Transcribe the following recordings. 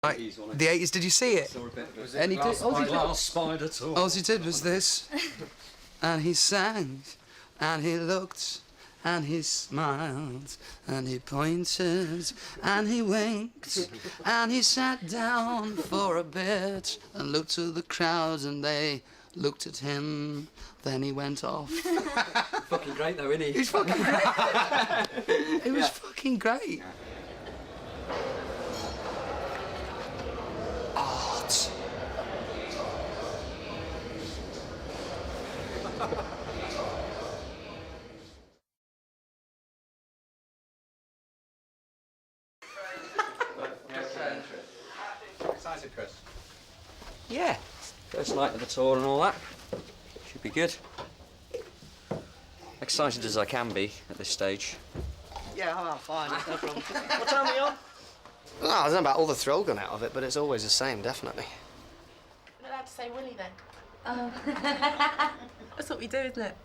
Like, the 80s, did you see it? And he did, all he did was this. And he sang, and he looked, and he smiled, and he pointed, and he winked, and he sat down for a bit and looked to the crowd, and they looked at him. Then he went off. Fucking great though, isn't he? He was fucking great. It was fucking great. Art. Excited, Chris? Yeah. First night of the tour and all that. Should be good. Excited as I can be at this stage. Yeah, I'm fine. No problem. What time are we on? No, I don't know about all the thrill gone out of it, but it's always the same, definitely. You're not allowed to say Willie then. Oh. That's what we do, isn't it?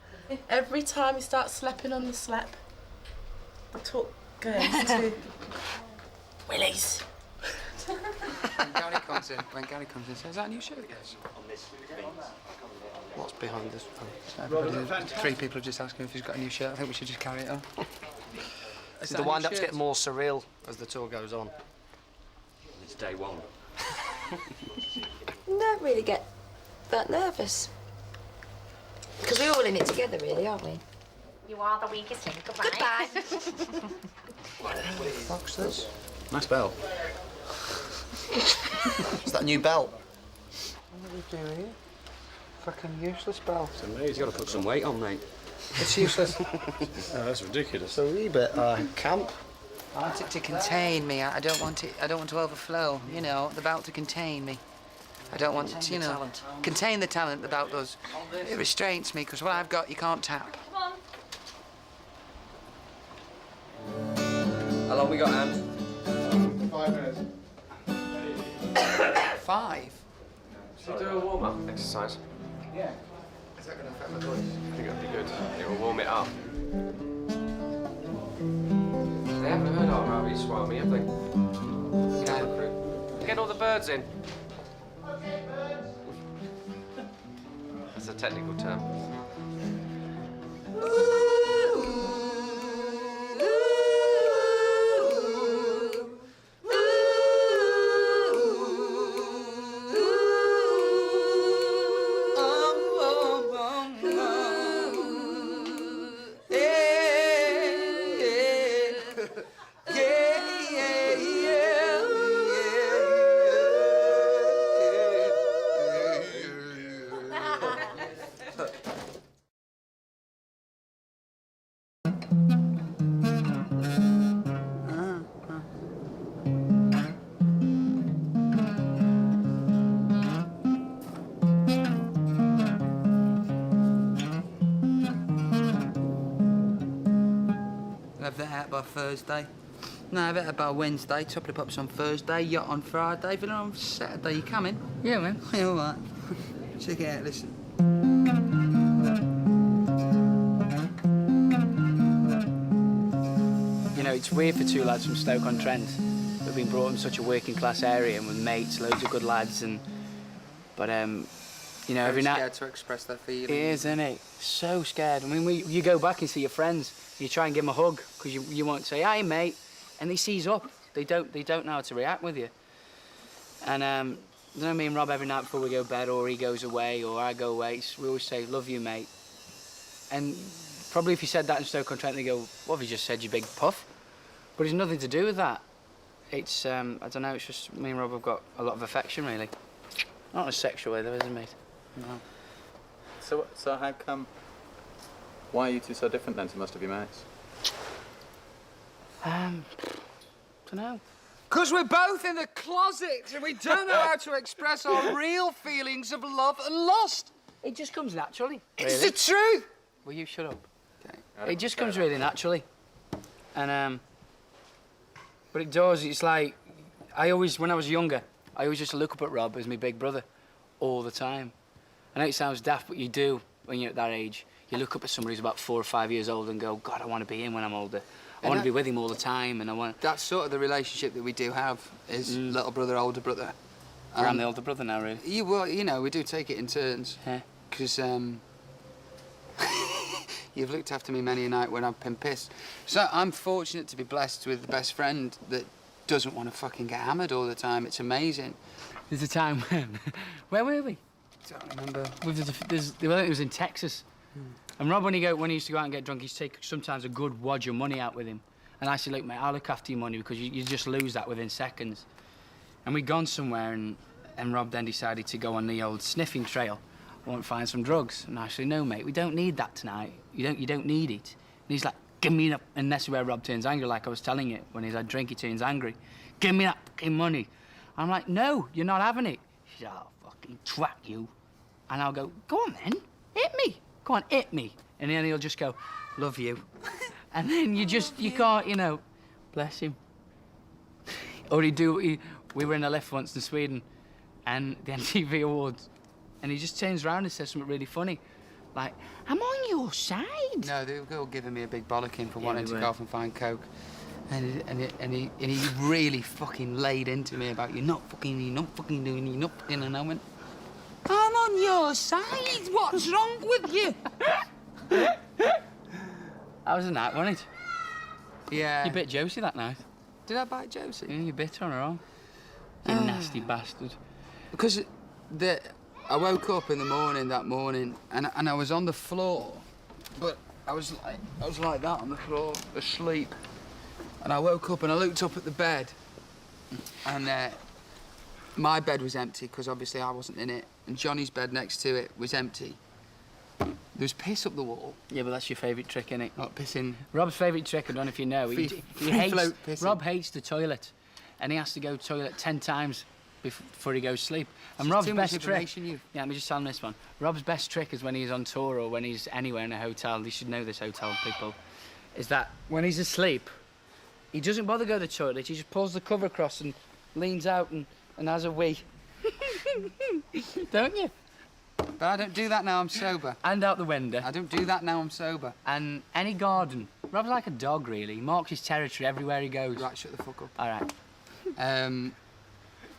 Every time we start slapping on the slap, the talk goes to Willie's. When Gary comes in, says, is that a new show? Yes. What's behind this? Three people are just asking if he's got a new shirt. I think we should just carry it on. The wind-up's getting more surreal as the tour goes on. It's day one. Don't really get that nervous. Because we're all in it together, really, aren't we? You are the weakest link. Goodbye. Goodbye. What the fuck's this? Nice belt. Is that a new belt? What are we doing here? Fucking useless belt. It's amazing. You've got to put some weight on, mate. It's useless. Oh, that's ridiculous. It's a wee bit camp. I want it to contain me. I don't want it. I don't want to overflow. You know, the belt to contain me. I don't want it to, you know, contain the talent the belt does. It restrains me because what I've got, you can't tap. How long we got, Anne? 5 minutes. 5. Should we do a warm-up exercise? Yeah. Is that going to affect my voice? I think that'd be good. It will warm it up. They haven't heard our Robbie Swami, have they? Get all the birds in. Okay, birds. That's a technical term. Have that out by Thursday. No, have it out by Wednesday. Top it up on Thursday. Yacht on Friday. Villa on Saturday. You coming? Yeah, man. Yeah, all right. Check it out. Listen. You know, it's weird for two lads from Stoke-on-Trent who've been brought up in such a working-class area and with mates, loads of good lads, but you know, every night. Scared to express their feelings. It is, isn't it? So scared. I mean, you go back and see your friends. You try and give them a hug because you won't say, "Hi, mate," and they seize up. They don't know how to react with you. And you know, me and Rob every night before we go to bed, or he goes away, or I go away, we always say, "Love you, mate." And probably if you said that in Stoke-on-Trent, they go, "What have you just said, you big puff?" But it's nothing to do with that. It's I don't know. It's just me and Rob have got a lot of affection, really. Not in a sexual way, though, is it, mate? No. So how come? Why are you two so different then to most of your mates? Dunno. Because we're both in the closet and we don't know how to express our real feelings of love and lust. It just comes naturally. It's really. the truth. Will you shut up? Okay. It just comes really naturally. And, but it does, it's like, when I was younger, I always used to look up at Rob as my big brother all the time. I know it sounds daft, but you do when you're at that age. You look up at somebody who's about 4 or 5 years old and go, God, I want to be him when I'm older. I want to be with him all the time, and I want. That's sort of the relationship that we do have, is little brother, older brother. I'm the older brother now, really. You know, we do take it in turns. Yeah. Because you've looked after me many a night when I've been pissed. So I'm fortunate to be blessed with the best friend that doesn't want to fucking get hammered all the time. It's amazing. There's a time when... Where were we? Don't remember. I think it was in Texas. And Rob, when he used to go out and get drunk, he used to take sometimes a good wad of money out with him. And I said, look, mate, I'll look after your money because you just lose that within seconds. And we'd gone somewhere, and Rob then decided to go on the old sniffing trail. I want to find some drugs. And I said, no, mate, we don't need that tonight. You don't need it. And he's like, give me that. And that's where Rob turns angry, like I was telling you. When he's had a drink, he turns angry. Give me that fucking money. I'm like, no, you're not having it. He said, oh, fucking twat you. And I'll go, go on then, hit me. Go on, hit me. And then he'll just go, love you. And then you can't, you know, bless him. Or we were in a lift once in Sweden, and the MTV Awards, and he just turns around and says something really funny, like, I'm on your side. No, they were all giving me a big bollocking for wanting to go off and find coke. And he really fucking laid into me about you're not fucking doing, and I went, I'm on your side. What's wrong with you? That was a night, wasn't it? Yeah. You bit Josie that night. Did I bite Josie? Yeah, you bit on her arm. You nasty bastard. Because I woke up in the morning that morning and I was on the floor, but I was like that on the floor, asleep. And I woke up and I looked up at the bed, and my bed was empty because obviously I wasn't in it, and Johnny's bed next to it was empty. There was piss up the wall. Yeah, but that's your favourite trick, innit? Not pissing. Rob's favourite trick, I don't know if you know, Rob hates the toilet, and he has to go to the toilet 10 times before he goes to sleep. And Rob's best trick... Yeah, let me just tell him this one. Rob's best trick is when he's on tour or when he's anywhere in a hotel, you should know this, hotel people, is that when he's asleep, he doesn't bother go to the toilet, he just pulls the cover across and leans out and has a wee. Don't you? But I don't do that now I'm sober. And out the window. I don't do that now I'm sober. And any garden. Rob's like a dog, really. He marks his territory everywhere he goes. Right, shut the fuck up. All right.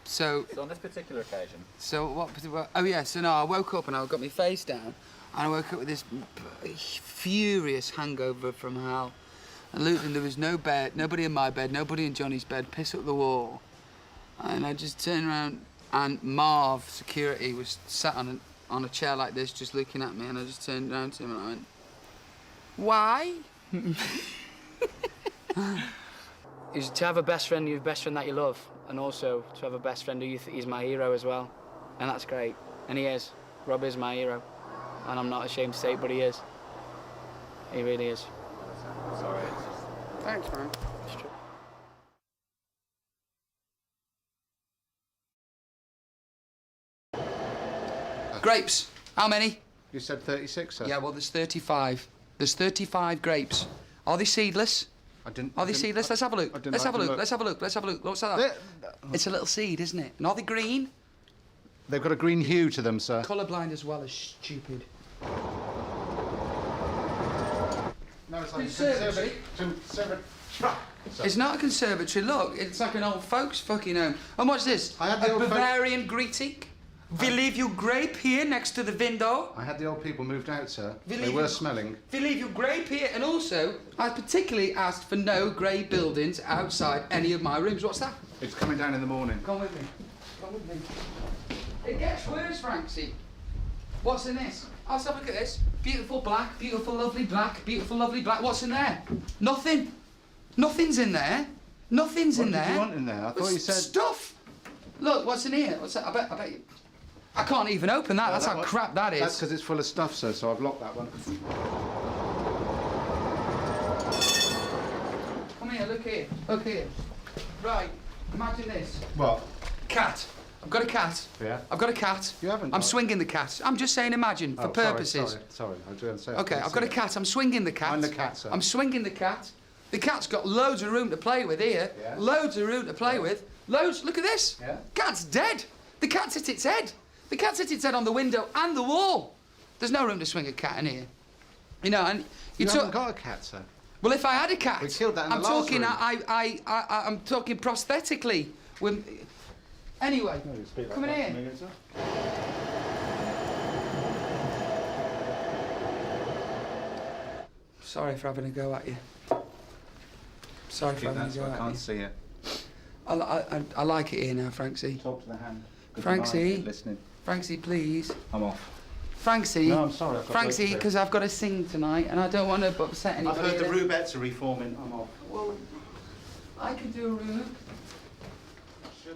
So on this particular occasion... So what... Oh, yeah, so no, I woke up and I got my face down, and I woke up with this furious hangover from hell. And looked, and there was no bed, nobody in my bed, nobody in Johnny's bed, piss up the wall. And I just turned around, and Marv, security, was sat on a chair like this, just looking at me, and I just turned around to him and I went, why? Is to have a best friend, your best friend that you love, and also to have a best friend who you think is my hero as well. And that's great. And he is. Rob is my hero. And I'm not ashamed to say it, but he is. He really is. Sorry. Thanks, man. It's true. Grapes. How many? You said 36, sir? Yeah, well, there's 35. There's 35 grapes. Are they seedless? Are they seedless? Let's have a look. Let's have a look. Let's have a look. Let's have a look. What's that? It's a little seed, isn't it? And are they green? They've got a green hue to them, sir. Colourblind as well as stupid. No, it's like Conservatory. It's not a conservatory. Look, it's like an old folks' fucking home. And what's this? I had the a old Bavarian greeting. We leave you grape here next to the window. I had the old people moved out, sir. We They were smelling. We leave you grape here, and also I particularly asked for no grey buildings outside any of my rooms. What's that? It's coming down in the morning. Come with me. Come with me. It gets worse, Francie. What's in this? Let's have a look at this. Beautiful black, beautiful lovely black, beautiful lovely black. What's in there? Nothing. Nothing's in there. Nothing's in there. What did you want in there? I thought you said... Stuff! Look, what's in here? What's that? I bet you... I can't even open that. That's how crap that is. That's because it's full of stuff, sir, so I've locked that one. Come here, look here. Look here. Right, imagine this. What? Cat. I've got a cat. Yeah? I've got a cat. You haven't I'm got- swinging the cat. I'm just saying imagine, for purposes. Sorry, I was going to say... Okay, I've got a cat. I'm swinging the cat. I'm the cat, sir. I'm swinging the cat. The cat's got loads of room to play with here. Yeah. Loads of room to play with. Loads. Look at this. Yeah. Cat's dead. The cat's hit its head. The cat's hit its head on the window and the wall. There's no room to swing a cat in here. You know, and You haven't got a cat, sir. Well, if I had a cat, We killed that in the I'm last talking. room. I'm talking prosthetically. Anyway, come in here. Sorry for having a go at you. Sorry for having a go I at can't you. see it. I like it here now, Franksy. Talk to the hand. Good Franksy. night, listening. Franksy, please. I'm off. Franksy. No, I'm sorry. I've got work to Franksy, do. because I've got to sing tonight, and I don't want to upset anybody. I've heard the Rubettes are reforming. I'm off. Well, I can do a room. Sugar